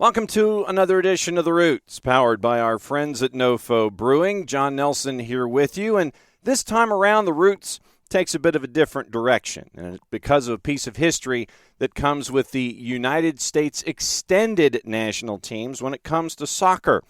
Welcome to another edition of The Roots, powered by our friends at NoFo Brewing. John Nelson here with you, and this time around, The Roots takes a bit of a different direction, and it's because of a piece of history that comes with the United States extended national teams when it comes to soccer.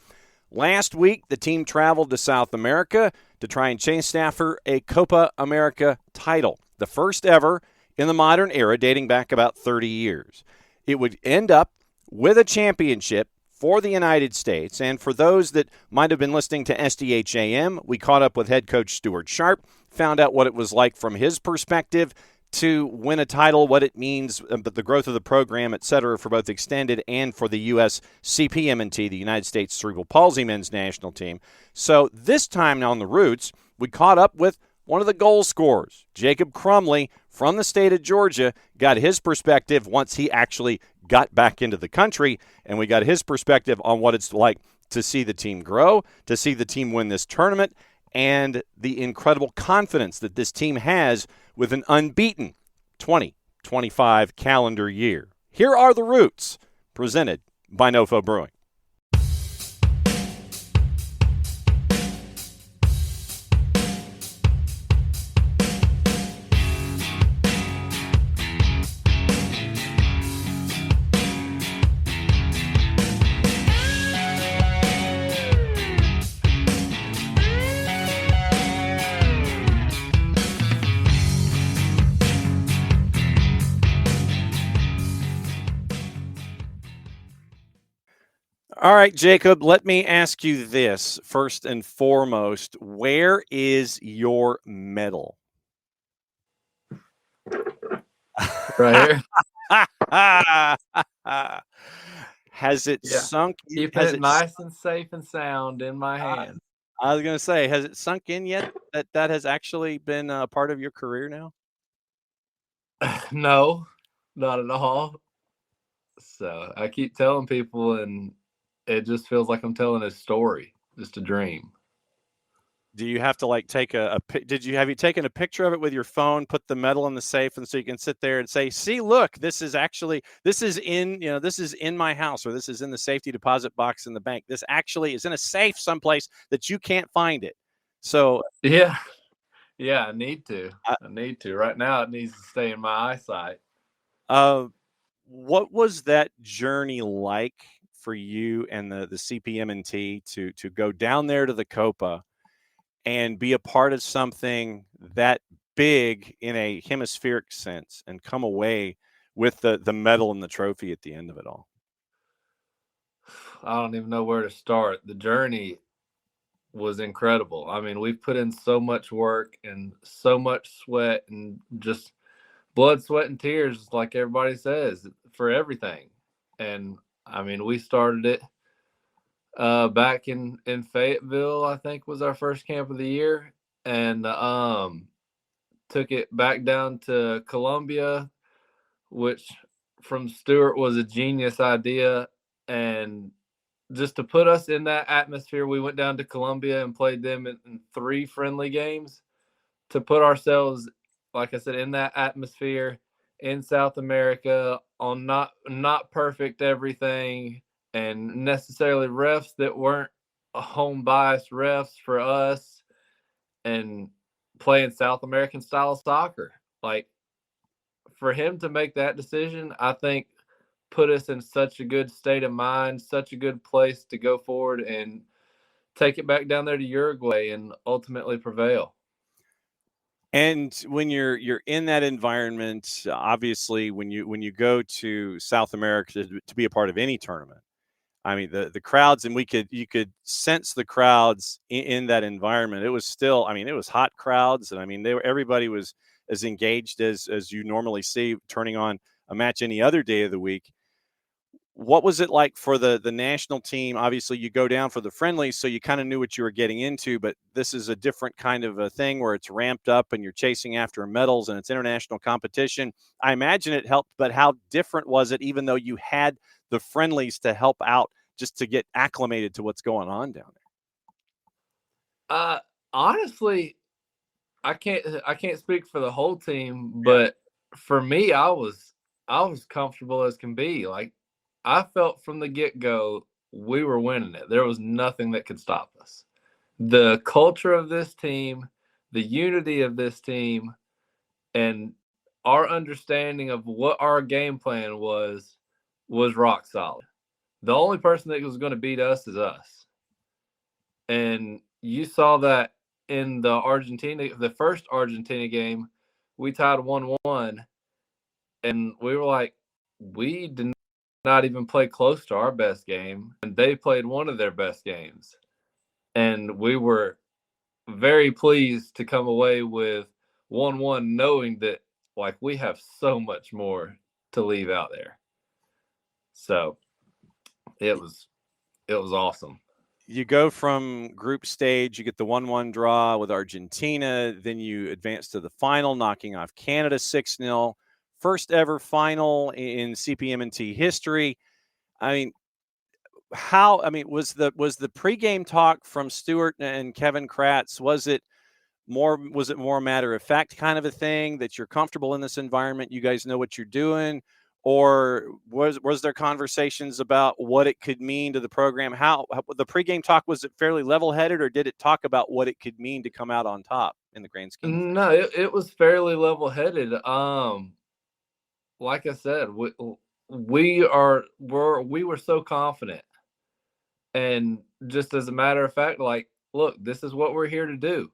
Last week, the team traveled to South America to try and chase after a Copa America title, the first ever in the modern era, dating back about 30 years. It would end up with a championship for the United States. And for those that might have been listening to SDHAM, we caught up with head coach Stuart Sharp, found out what it was like from his perspective to win a title, what it means, the growth of the program, et cetera, for both extended and for the USCPMNT, the United States Cerebral Palsy men's national team. So this time on The Roots, we caught up with one of the goal scorers, Jacob Crumbley from the state of Georgia, got his perspective once he actually got back into the country, and we got his perspective on what it's like to see the team grow, to see the team win this tournament, and the incredible confidence that this team has with an unbeaten 2025 calendar year. Here are The Roots, presented by NoFo Brewing. All right, Jacob, let me ask you this first and foremost. Where is your medal? Right here. Has it sunk? Keeping it nice and safe and sound in my hand. I was going to say, has it sunk in yet that has actually been a part of your career now? No, not at all. So I keep telling people, and it just feels like I'm telling a story, just a dream. Do you have to like take have you taken a picture of it with your phone, put the medal in the safe, and so you can sit there and say, see, look, this is in my house, or this is in the safety deposit box in the bank. This actually is in a safe someplace that you can't find it. So yeah, I need to. Right now, it needs to stay in my eyesight. What was that journey like for you and the CPMNT to go down there to the Copa and be a part of something that big in a hemispheric sense and come away with the medal and the trophy at the end of it all? I don't even know where to start. The journey was incredible. I mean, we've put in so much work and so much sweat and just blood, sweat, and tears, like everybody says, for everything. And I mean, we started it back in Fayetteville, I think was our first camp of the year, and took it back down to Columbia, which from Stuart was a genius idea. And just to put us in that atmosphere, we went down to Columbia and played them in 3 friendly games to put ourselves, like I said, in that atmosphere in South America on not perfect everything, and necessarily refs that weren't home bias refs for us, and playing South American style soccer. Like, for him to make that decision, I think put us in such a good state of mind, such a good place to go forward and take it back down there to Uruguay and ultimately prevail. And when you're in that environment, obviously when you go to South America to be a part of any tournament, I mean the crowds, and you could sense the crowds in that environment. It was still, I mean, it was hot crowds, and I mean everybody was as engaged as you normally see turning on a match any other day of the week. What was it like for the national team? Obviously, you go down for the friendlies, so you kind of knew what you were getting into, but this is a different kind of a thing where it's ramped up and you're chasing after medals and it's international competition. I imagine it helped, but how different was it, even though you had the friendlies to help out just to get acclimated to what's going on down there? Honestly, I can't speak for the whole team, but for me, I was comfortable as can be. Like, I felt from the get-go we were winning it. There was nothing that could stop us. The culture of this team, the unity of this team, and our understanding of what our game plan was rock solid. The only person that was going to beat us is us. And you saw that in the first Argentina game, we tied 1-1, and we were like, we did not even play close to our best game, and they played one of their best games. And we were very pleased to come away with 1-1, knowing that like we have so much more to leave out there. So it was awesome. You go from group stage, you get the 1-1 draw with Argentina, then you advance to the final, knocking off Canada 6-0. First ever final in CPMNT history. I mean, was the pregame talk from Stuart and Kevin Kratz, was it more matter of fact kind of a thing that you're comfortable in this environment, you guys know what you're doing, or was there conversations about what it could mean to the program? How the pregame talk, was it fairly level-headed, or did it talk about what it could mean to come out on top in the grand scheme of things? No, it was fairly level-headed. Like I said, we were so confident, and just as a matter of fact, like, look, this is what we're here to do.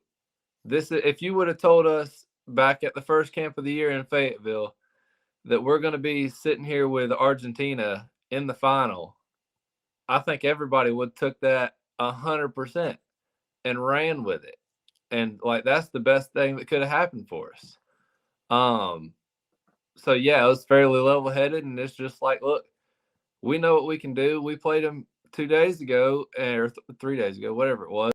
If you would have told us back at the first camp of the year in Fayetteville that we're going to be sitting here with Argentina in the final, I think everybody would took that 100% and ran with it. And like, that's the best thing that could have happened for us. So yeah, it was fairly level-headed, and it's just like, look, we know what we can do. We played them 2 days ago, or 3 days ago, whatever it was,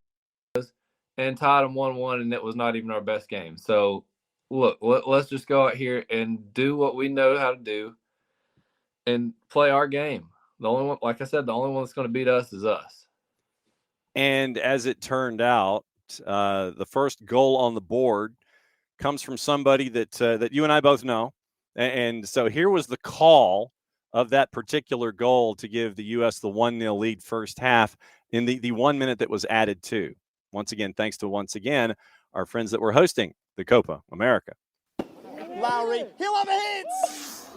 and tied them 1-1, and it was not even our best game. So look, let's just go out here and do what we know how to do and play our game. The only one, like I said, the only one that's going to beat us is us. And as it turned out, the first goal on the board comes from somebody that you and I both know. And so here was the call of that particular goal to give the U.S. the 1-0 lead first half in the 1 minute that was added to. Once again, thanks to our friends that were hosting the Copa America. Lowry, he'll have a hit!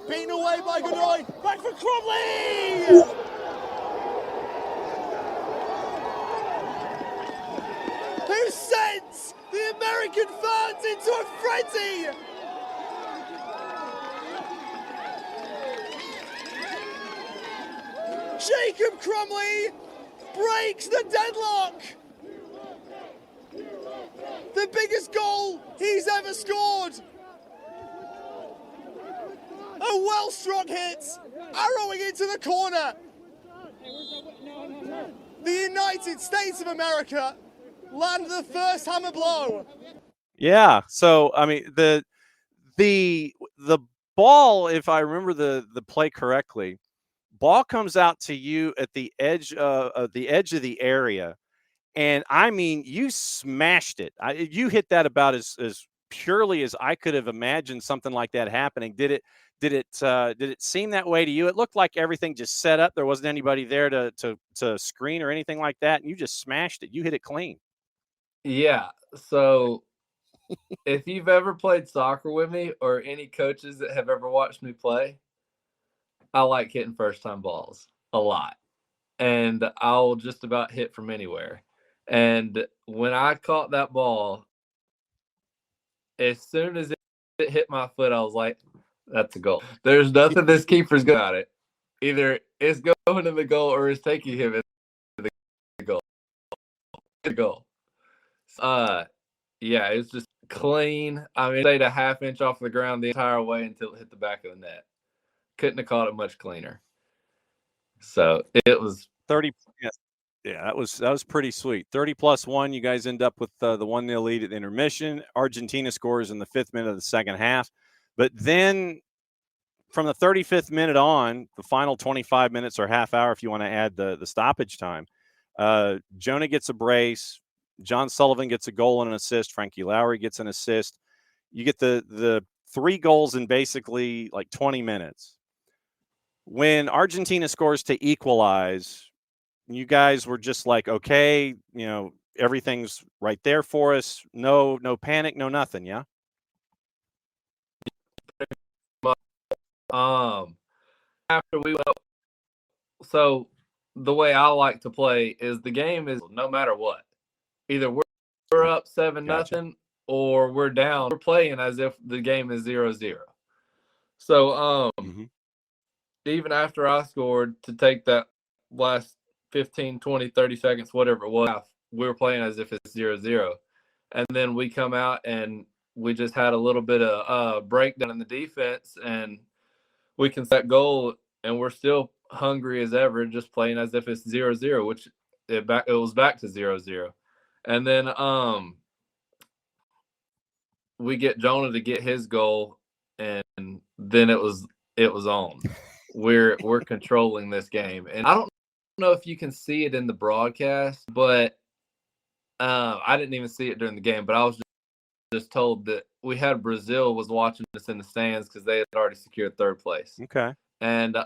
Beaten away by Godoy, back for Crumbley! Who sends the American fans into a frenzy? Jacob Crumbley breaks the deadlock! The biggest goal he's ever scored! A well-struck hit, arrowing into the corner. The United States of America land the first hammer blow. Yeah, so I mean the ball, if I remember the play correctly, ball comes out to you at the edge of the area, and I mean you smashed it. You hit that about as purely as I could have imagined something like that happening. Did it seem that way to you? It looked like everything just set up. There wasn't anybody there to screen or anything like that, and you just smashed it. You hit it clean. Yeah. So if you've ever played soccer with me, or any coaches that have ever watched me play, I like hitting first-time balls a lot, and I'll just about hit from anywhere. And when I caught that ball, as soon as it hit my foot, I was like, that's a goal. There's nothing this keeper's got it. Either it's going in the goal or it's taking him in the goal. The goal. Yeah, it's just clean. I mean, it stayed a half inch off the ground the entire way until it hit the back of the net. Couldn't have caught it much cleaner. So it was 30. Yeah, that was pretty sweet. 30+1. You guys end up with the 1-0 lead at intermission. Argentina scores in the 5th minute of the second half. But then from the 35th minute on, the final 25 minutes or half hour, if you want to add the stoppage time, Jonah gets a brace. John Sullivan gets a goal and an assist. Frankie Lowry gets an assist. You get the 3 goals in basically like 20 minutes. When Argentina scores to equalize, you guys were just like, okay, everything's right there for us. No panic, no nothing. Yeah. After we went, so the way I like to play is the game is no matter what. Either we're up 7-0 or we're down. We're playing as if the game is 0-0. So even after I scored to take that last 15, 20, 30 seconds, whatever it was, we were playing as if it's 0-0. And then we come out and we just had a little bit of breakdown in the defense, and we can set goal, and we're still hungry as ever, just playing as if it's 0-0, which it was back to 0-0. And then we get Jonah to get his goal, and then it was on. We're controlling this game, and I don't know if you can see it in the broadcast, but I didn't even see it during the game. But I was just told that we had Brazil was watching us in the stands because they had already secured third place. Okay. And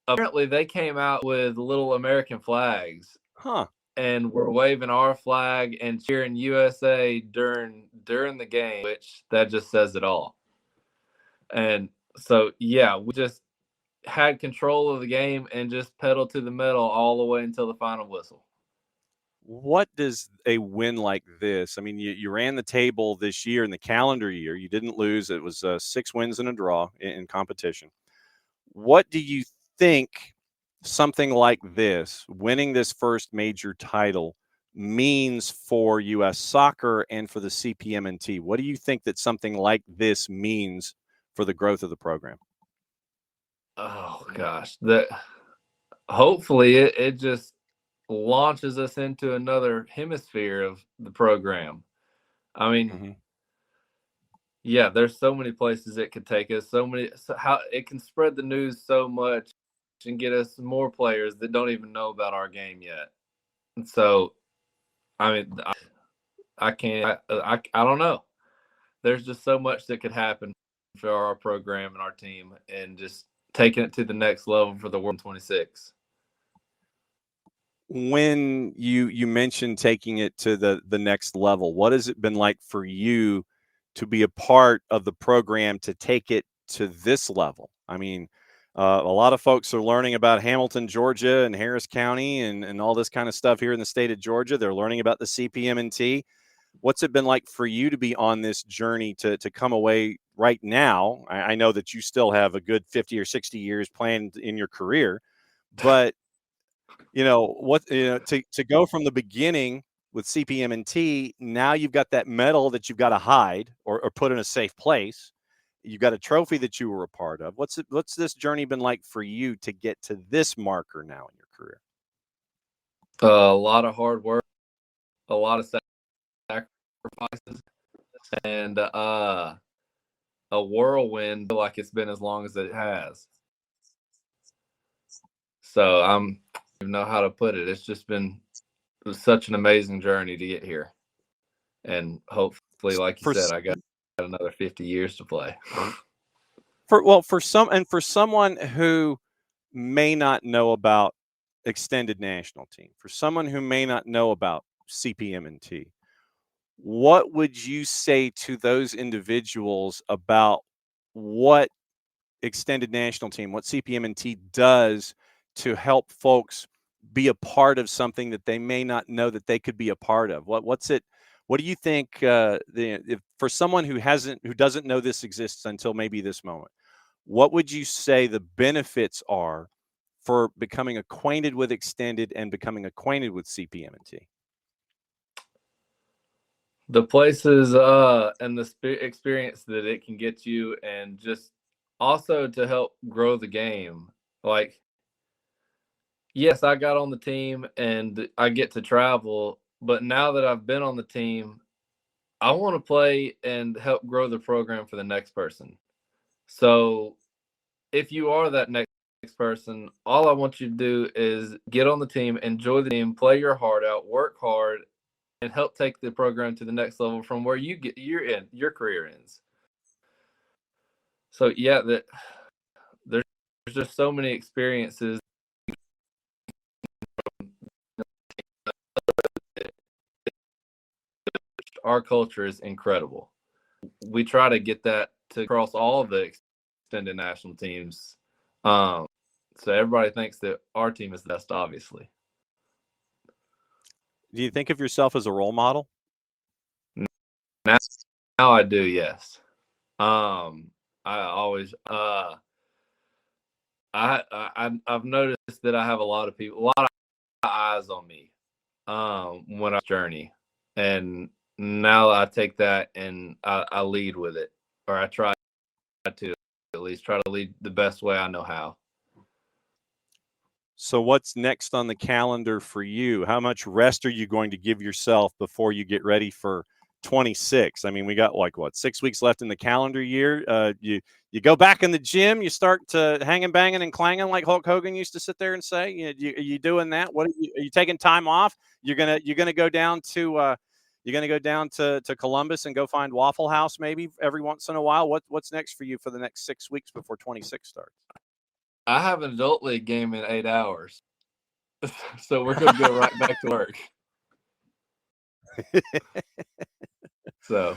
apparently they came out with little American flags. Huh. And we're waving our flag and cheering USA during the game, which that just says it all. And so, yeah, we just had control of the game and just pedaled to the metal all the way until the final whistle. What does a win like this? I mean, you ran the table this year in the calendar year. You didn't lose. It was 6 wins and a draw in competition. What do you think something like this, winning this first major title, means for U.S. soccer and for the CPMNT? What do you think that something like this means for the growth of the program? Oh, gosh. Hopefully it just launches us into another hemisphere of the program. I mean, yeah, there's so many places it could take us, how it can spread the news so much and get us more players that don't even know about our game yet. And so, I mean, I don't know. There's just so much that could happen for our program and our team, and just taking it to the next level for the World 26. When you mentioned taking it to the next level, what has it been like for you to be a part of the program to take it to this level? I mean, a lot of folks are learning about Hamilton, Georgia, and Harris County, and all this kind of stuff here in the state of Georgia. They're learning about the CPMNT. What's it been like for you to be on this journey to come away right now? I know that you still have a good 50 or 60 years planned in your career, but to go from the beginning with CPMNT, now you've got that medal that you've got to hide or put in a safe place. You've got a trophy that you were a part of. What's this journey been like for you to get to this marker now in your career? A lot of hard work, a lot of sacrifices, and a whirlwind like it's been as long as it has. So I don't even know how to put it. It's just been such an amazing journey to get here. And hopefully, like you said, I got another 50 years to play. For someone who may not know about extended national team, for someone who may not know about CPMNT, what would you say to those individuals about what extended national team, what CPMNT does to help folks be a part of something that they may not know that they could be a part of? What do you think for someone who doesn't know this exists until maybe this moment, what would you say the benefits are for becoming acquainted with extended and becoming acquainted with CPMNT? The places and the experience that it can get you, and just also to help grow the game. Like, yes, I got on the team and I get to travel, but now that I've been on the team, I want to play and help grow the program for the next person. So if you are that next person, all I want you to do is get on the team, enjoy the team, play your heart out, work hard, and help take the program to the next level from where your career ends. So yeah, there's just so many experiences. Our culture is incredible. We try to get that to across all of the extended national teams. So everybody thinks that our team is the best, obviously. Do you think of yourself as a role model? Now I do, yes. I always I've noticed that I have a lot of eyes on me when I journey, and now I take that and I lead with it, or I try to at least try to lead the best way I know how. So what's next on the calendar for you? How much rest are you going to give yourself before you get ready for 26? I mean, we got 6 weeks left in the calendar year. You go back in the gym, you start to hanging, banging, and clanging like Hulk Hogan used to sit there and say. Are you doing that? Are you taking time off? You're gonna go down to Columbus and go find Waffle House maybe every once in a while. What's next for you for the next 6 weeks before 26 starts? I have an adult league game in 8 hours, so we're going to go right back to work. So,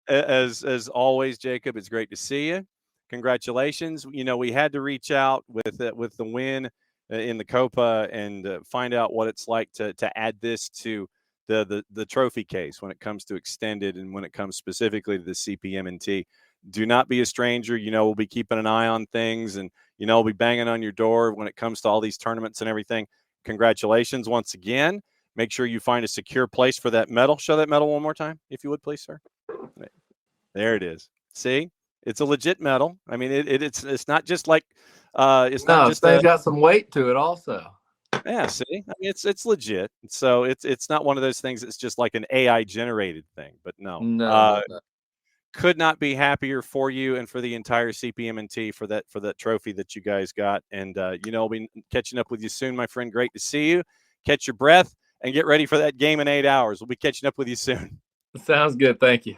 as always, Jacob, it's great to see you. Congratulations. We had to reach out with the win in the Copa and find out what it's like to add this to the trophy case when it comes to extended and when it comes specifically to the CPMNT. Do not be a stranger. We'll be keeping an eye on things, and we'll be banging on your door when it comes to all these tournaments and everything. Congratulations once again. Make sure you find a secure place for that medal. Show that medal one more time, if you would, please, sir. There it is. See, it's a legit medal. I mean, it's not just like it's not just got some weight to it, also. Yeah, see, I mean, it's legit. So it's not one of those things that's just like an AI generated thing. But no. Could not be happier for you and for the entire CPMNT for that trophy that you guys got. And I'll be catching up with you soon, my friend. Great to see you. Catch your breath and get ready for that game in 8 hours. We'll be catching up with you soon. Sounds good. Thank you.